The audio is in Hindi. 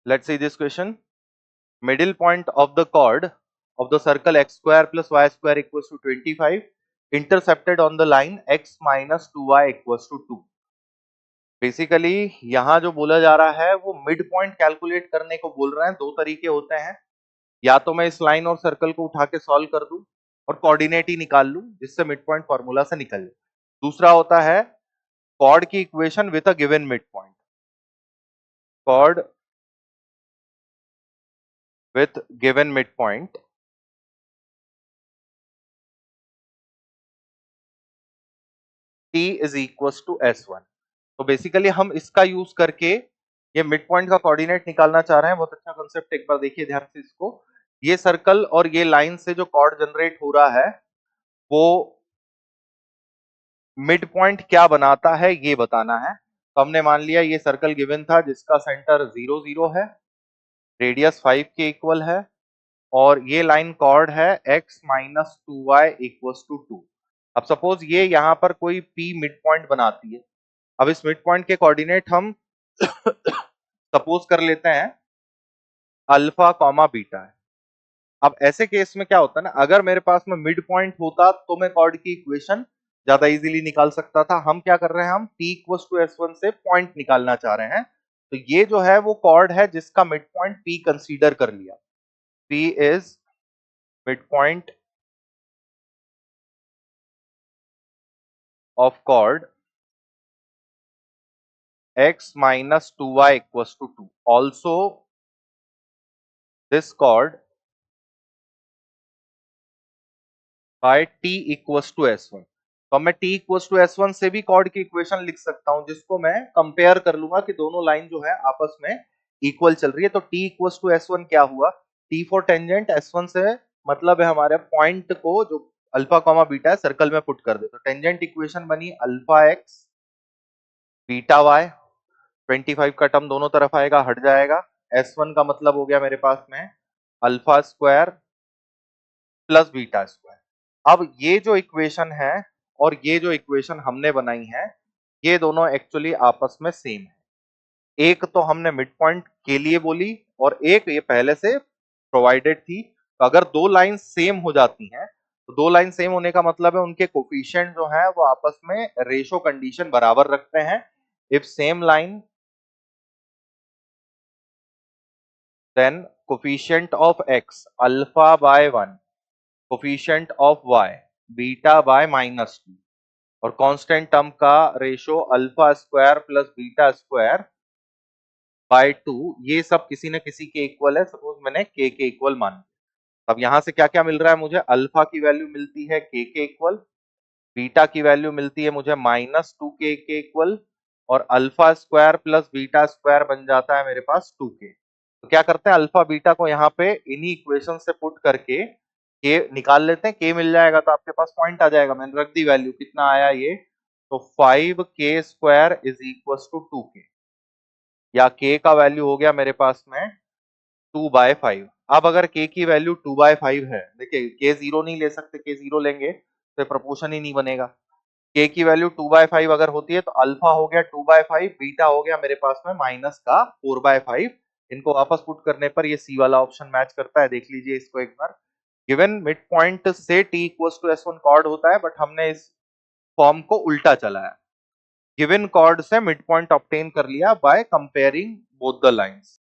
Let's see this question. Middle point of the chord of the circle x square plus y square equals to 25 intercepted on the line x minus 2y equals to 2. Basically यहां जो बोला जा रहा है वो मिड पॉइंट कैलकुलेट करने को बोल रहे हैं। दो तरीके होते हैं, या तो मैं इस लाइन और सर्कल को उठा के सॉल्व कर दूं और कोऑर्डिनेट ही निकाल लूं जिससे मिड पॉइंट फॉर्मूला से निकल जाए। दूसरा होता है कॉर्ड की equation with a given mid point. Chord with given midpoint t is equals to s1। तो बेसिकली हम इसका यूज करके ये मिड पॉइंट का कोऑर्डिनेट निकालना चाह रहे हैं। बहुत अच्छा कंसेप्ट, एक बार देखिए ध्यान से इसको। ये सर्कल और ये लाइन से जो कॉर्ड जनरेट हो रहा है वो मिड पॉइंट क्या बनाता है ये बताना है। तो हमने मान लिया ये सर्कल गिवन था जिसका सेंटर 0 0 है, रेडियस 5 के इक्वल है और ये लाइन कॉर्ड है x minus 2y equals to 2। अब सपोज ये यहाँ पर कोई p मिड पॉइंट बनाती है। अब इस मिड पॉइंट के कोऑर्डिनेट हम सपोज कर लेते हैं अल्फा कॉमा बीटा है। अब ऐसे केस में क्या होता है ना, अगर मेरे पास में मिड पॉइंट होता तो मैं कॉर्ड की इक्वेशन ज्यादा इजीली निकाल सकता था। हम क्या कर रहे हैं, हम t इक्वल्स टू s1 से पॉइंट निकालना चाह रहे हैं। तो ये जो है वो कॉर्ड है जिसका मिड पॉइंट p कंसीडर कर लिया। p is midpoint of chord x minus 2y equals to 2. Also, this chord by t equals to s1। तो मैं t equals to s1 से भी chord की इक्वेशन लिख सकता हूं जिसको मैं कंपेयर कर लूंगा कि दोनों लाइन जो है आपस में इक्वल चल रही है। तो t equals to s1 क्या हुआ, t फॉर टेंजेंट, s1 से मतलब है हमारे पॉइंट को जो अल्फा कॉमा बीटा है सर्कल में पुट कर दे। तो टेंजेंट इक्वेशन बनी अल्फा एक्स बीटा वाई, 25 का टर्म दोनों तरफ आएगा, हट जाएगा। S1 का मतलब हो गया मेरे पास में alpha square plus beta square. अब ये जो इक्वेशन है और ये जो इक्वेशन हमने बनाई है ये दोनों एक्चुअली आपस में सेम है। एक तो हमने मिड पॉइंट के लिए बोली और एक ये पहले से प्रोवाइडेड थी। तो अगर दो लाइन सेम हो जाती हैं तो दो लाइन सेम होने का मतलब है उनके कोफिशिएंट जो है वो आपस में रेशो कंडीशन बराबर रखते हैं। If same line then coefficient of x alpha by 1, coefficient of y beta by -2 और कांस्टेंट टर्म का ratio alpha square plus beta square by 2, ये सब किसी न किसी के इक्वल है। सपोज मैंने k के इक्वल मान। अब यहां से क्या क्या मिल रहा है मुझे, अल्फा की वैल्यू मिलती है k के इक्वल, बीटा की वैल्यू मिलती है मुझे -2 k के इक्वल और alpha square plus beta square बन जाता है मेरे पास 2k। तो क्या करते हैं, अल्फा बीटा को यहाँ पे इन्हीं इक्वेशन से पुट करके के निकाल लेते हैं। के मिल जाएगा तो आपके पास पॉइंट आ जाएगा। मैंने रख दी वैल्यू, कितना आया ये, तो 5k square is equal to 2k, या के का वैल्यू हो गया मेरे पास में 2/5। अब अगर के की वैल्यू 2/5 है, देखिए के जीरो नहीं ले सकते, के जीरो लेंगे तो प्रपोर्शन ही नहीं बनेगा। के की वैल्यू 2/5 अगर होती है तो अल्फा हो गया 2/5, बीटा हो गया मेरे पास में माइनस का 4/5। इनको वापस पुट करने पर ये सी वाला ऑप्शन मैच करता है। देख लीजिए इसको एक बार। गिवन मिड पॉइंट से t equals to s1 chord होता है, बट हमने इस फॉर्म को उल्टा चलाया। गिवन कॉर्ड से मिड पॉइंट ऑब्टेन कर लिया by comparing both the lines.